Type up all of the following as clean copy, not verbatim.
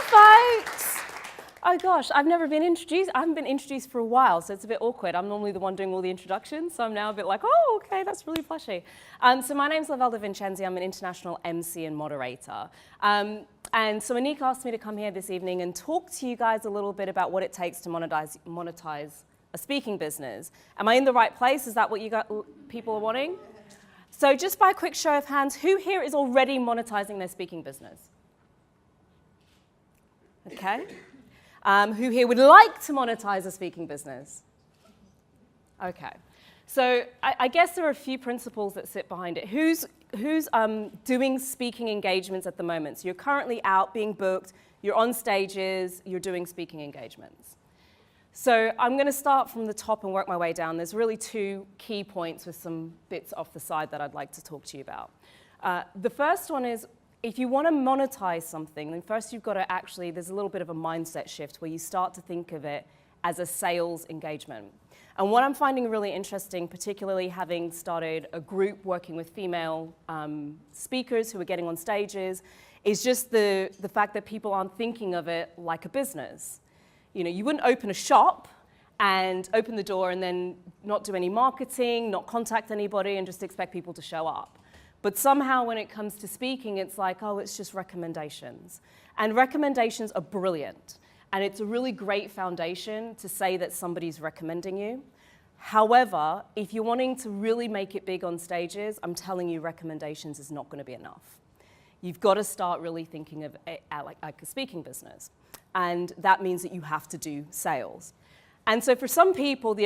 folks. Oh gosh, I've never been introduced. I haven't been introduced for a while, so it's a bit awkward. I'm normally the one doing all the introductions, so I'm now a bit like, oh, okay, that's really plushy. So my name's Lovelda Vincenzi. I'm an international MC and moderator. And so Anik asked me to come here this evening and talk to you guys a little bit about what it takes to monetize a speaking business. Am I in the right place? Is that what you got, people are wanting? So just by a quick show of hands, who here is already monetizing their speaking business? Okay. Who here would like to monetize a speaking business? Okay. So I guess there are a few principles that sit behind it. Who's doing speaking engagements at the moment? So you're currently out being booked, you're on stages, you're doing speaking engagements. So I'm going to start from the top and work my way down. There's really two key points with some bits off the side that I'd like to talk to you about. The first one is, if you want to monetize something, then first you've got to actually, there's a little bit of a mindset shift where you start to think of it as a sales engagement. And what I'm finding really interesting, particularly having started a group working with female speakers who are getting on stages, is just the fact that people aren't thinking of it like a business. You know, you wouldn't open a shop and open the door and then not do any marketing, not contact anybody, and just expect people to show up. But somehow when it comes to speaking, it's like, oh, it's just recommendations. And recommendations are brilliant. And it's a really great foundation to say that somebody's recommending you. However, if you're wanting to really make it big on stages, I'm telling you, recommendations is not going to be enough. You've got to start really thinking of it like a speaking business. And that means that you have to do sales. And so for some people, the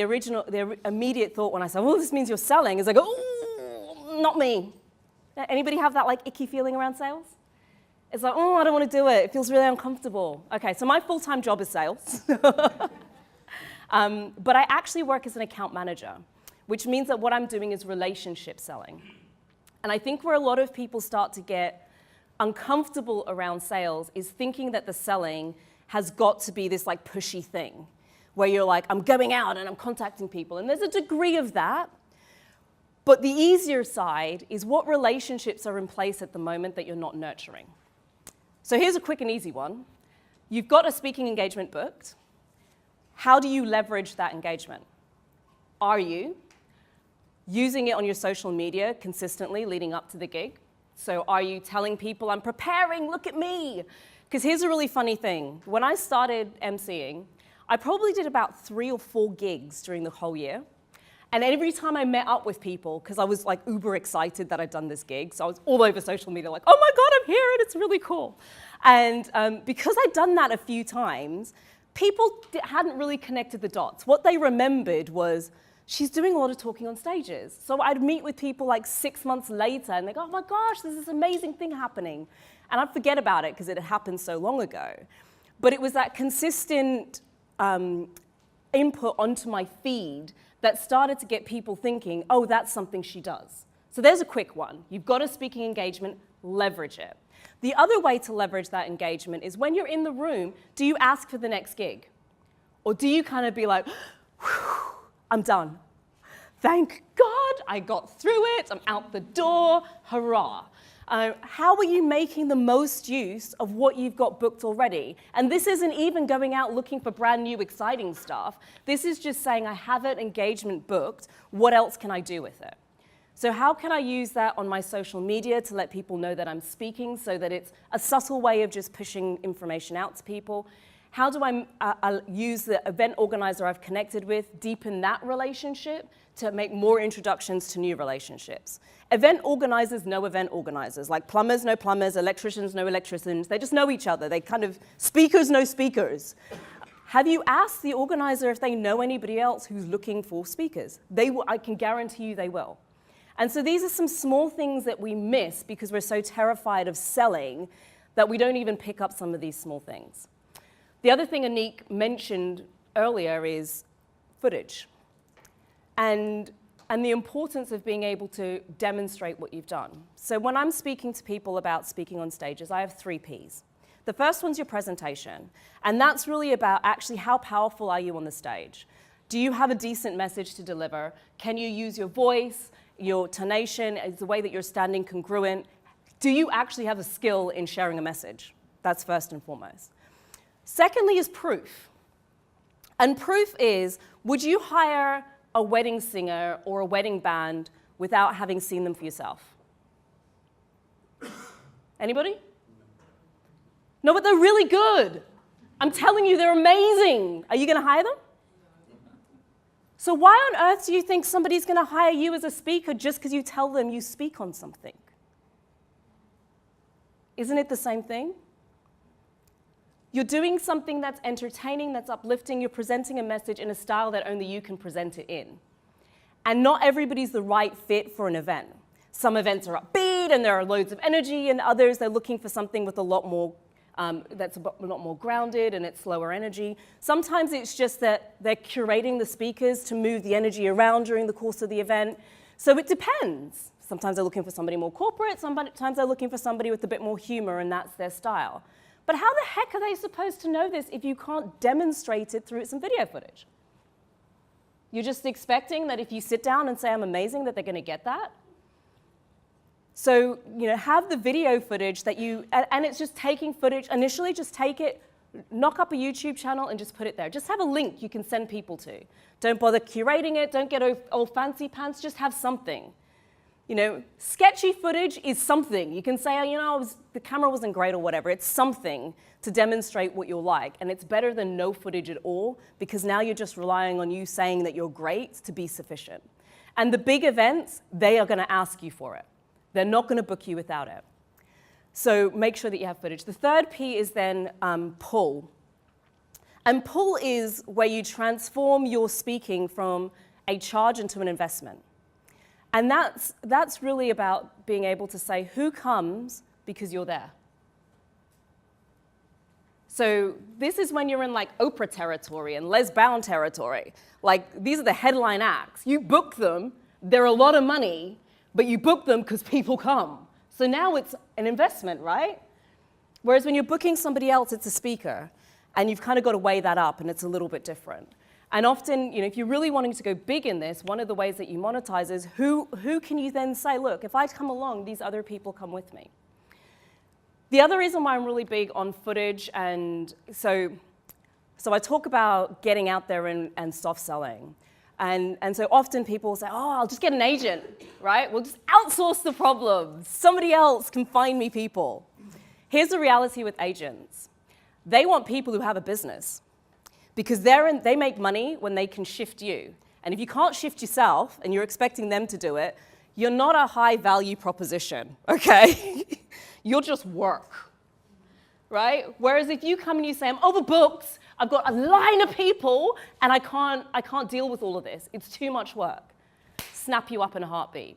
immediate thought when I say, well, this means you're selling, is like, oh, not me. Anybody have that like icky feeling around sales? It's like, oh, I don't want to do it. It feels really uncomfortable. Okay, so my full-time job is sales. But I actually work as an account manager, which means that what I'm doing is relationship selling. And I think where a lot of people start to get uncomfortable around sales is thinking that the selling has got to be this like pushy thing, where you're like, I'm going out and I'm contacting people. And there's a degree of that. But the easier side is what relationships are in place at the moment that you're not nurturing. So here's a quick and easy one. You've got a speaking engagement booked. How do you leverage that engagement? Are you using it on your social media consistently leading up to the gig? So are you telling people, I'm preparing, look at me? Because here's a really funny thing. When I started emceeing, I probably did about 3 or 4 gigs during the whole year. And every time I met up with people, because I was like uber excited that I'd done this gig, so I was all over social media like, oh my God, I'm here and it's really cool. And because I'd done that a few times, people hadn't really connected the dots. What they remembered was, she's doing a lot of talking on stages. So I'd meet with people like 6 months later and they go, oh my gosh, there's this amazing thing happening. And I'd forget about it because it had happened so long ago. But it was that consistent input onto my feed that started to get people thinking, oh, that's something she does. So there's a quick one. You've got a speaking engagement, leverage it. The other way to leverage that engagement is when you're in the room, do you ask for the next gig? Or do you kind of be like, I'm done. Thank God I got through it. I'm out the door. Hurrah. How are you making the most use of what you've got booked already? And this isn't even going out looking for brand new, exciting stuff. This is just saying, I have an engagement booked. What else can I do with it? So how can I use that on my social media to let people know that I'm speaking so that it's a subtle way of just pushing information out to people? How do I use the event organizer I've connected with, deepen that relationship to make more introductions to new relationships? Event organizers know event organizers, like plumbers know plumbers, electricians know electricians. They just know each other. They kind of, speakers know speakers. Have you asked the organizer if they know anybody else who's looking for speakers? They will, I can guarantee you they will. And so these are some small things that we miss because we're so terrified of selling that we don't even pick up some of these small things. The other thing Anik mentioned earlier is footage and the importance of being able to demonstrate what you've done. So when I'm speaking to people about speaking on stages, I have 3 Ps. The first one's your presentation, and that's really about actually how powerful are you on the stage? Do you have a decent message to deliver? Can you use your voice, your tonation, is the way that you're standing congruent? Do you actually have a skill in sharing a message? That's first and foremost. Secondly is proof. And proof is, would you hire a wedding singer or a wedding band without having seen them for yourself? Anybody? No, but they're really good. I'm telling you, they're amazing. Are you going to hire them? So why on earth do you think somebody's going to hire you as a speaker just because you tell them you speak on something? Isn't it the same thing? You're doing something that's entertaining, that's uplifting. You're presenting a message in a style that only you can present it in. And not everybody's the right fit for an event. Some events are upbeat and there are loads of energy, and others, they're looking for something with a lot more, that's a lot more grounded and it's slower energy. Sometimes it's just that they're curating the speakers to move the energy around during the course of the event. So it depends. Sometimes they're looking for somebody more corporate, sometimes they're looking for somebody with a bit more humor, and that's their style. But how the heck are they supposed to know this if you can't demonstrate it through some video footage? You're just expecting that if you sit down and say, I'm amazing, that they're going to get that? So, have the video footage that and it's just taking footage. Initially, just take it, knock up a YouTube channel and just put it there. Just have a link you can send people to. Don't bother curating it. Don't get all fancy pants. Just have something. Sketchy footage is something. You can say, the camera wasn't great or whatever. It's something to demonstrate what you're like. And it's better than no footage at all, because now you're just relying on you saying that you're great to be sufficient. And the big events, they are going to ask you for it. They're not going to book you without it. So make sure that you have footage. The third P is then pull. And pull is where you transform your speaking from a charge into an investment. And that's really about being able to say, who comes because you're there? So this is when you're in like Oprah territory and Les Brown territory. Like, these are the headline acts. You book them, they're a lot of money, but you book them because people come. So now it's an investment, right? Whereas when you're booking somebody else, it's a speaker. And you've kind of got to weigh that up, and it's a little bit different. And often, if you're really wanting to go big in this, one of the ways that you monetize is who can you then say, look, if I come along, these other people come with me. The other reason why I'm really big on footage, and so I talk about getting out there and soft selling. And so often people say, oh, I'll just get an agent, right? We'll just outsource the problem. Somebody else can find me people. Here's the reality with agents. They want people who have a business, because they make money when they can shift you. And if you can't shift yourself and you're expecting them to do it, you're not a high value proposition, okay? You'll just work, right? Whereas if you come and you say, I'm overbooked, I've got a line of people, and I can't deal with all of this. It's too much work. Snap you up in a heartbeat.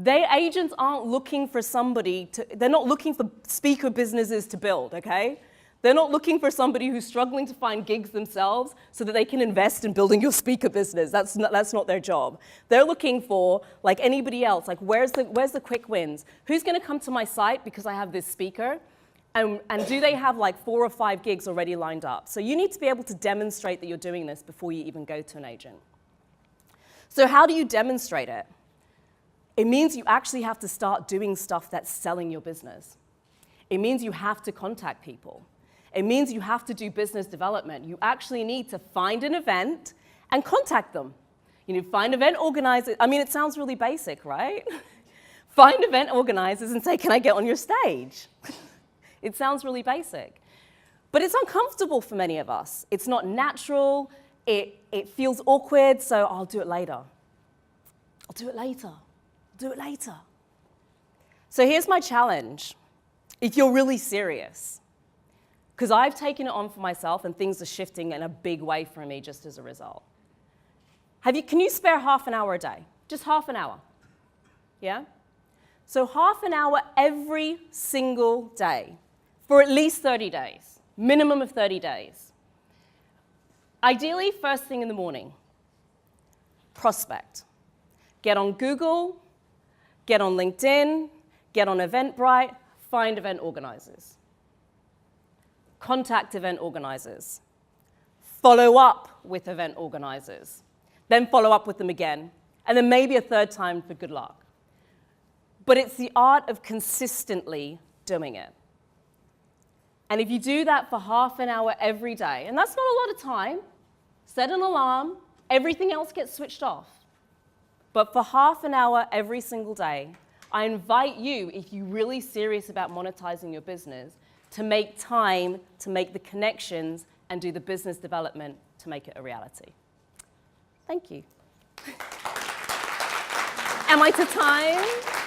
Agents aren't looking for they're not looking for speaker businesses to build, okay? They're not looking for somebody who's struggling to find gigs themselves so that they can invest in building your speaker business. That's not their job. They're looking for, like anybody else, like where's the quick wins? Who's going to come to my site because I have this speaker? And do they have like 4 or 5 gigs already lined up? So you need to be able to demonstrate that you're doing this before you even go to an agent. So how do you demonstrate it? It means you actually have to start doing stuff that's selling your business. It means you have to contact people. It means you have to do business development. You actually need to find an event and contact them. Find event organizers. I mean, it sounds really basic, right? Find event organizers and say, can I get on your stage? It sounds really basic. But it's uncomfortable for many of us. It's not natural. It feels awkward, so I'll do it later. I'll do it later. I'll do it later. So here's my challenge. If you're really serious, because I've taken it on for myself and things are shifting in a big way for me just as a result. Can you spare half an hour a day? Just half an hour. Yeah? So half an hour every single day for at least 30 days, minimum of 30 days. Ideally, first thing in the morning, prospect. Get on Google, get on LinkedIn, get on Eventbrite, find event organizers. Contact event organizers. Follow up with event organizers. Then follow up with them again. And then maybe a third time for good luck. But it's the art of consistently doing it. And if you do that for half an hour every day, and that's not a lot of time, set an alarm, everything else gets switched off. But for half an hour every single day, I invite you, if you're really serious about monetizing your business, to make time to make the connections and do the business development to make it a reality. Thank you. Am I to time?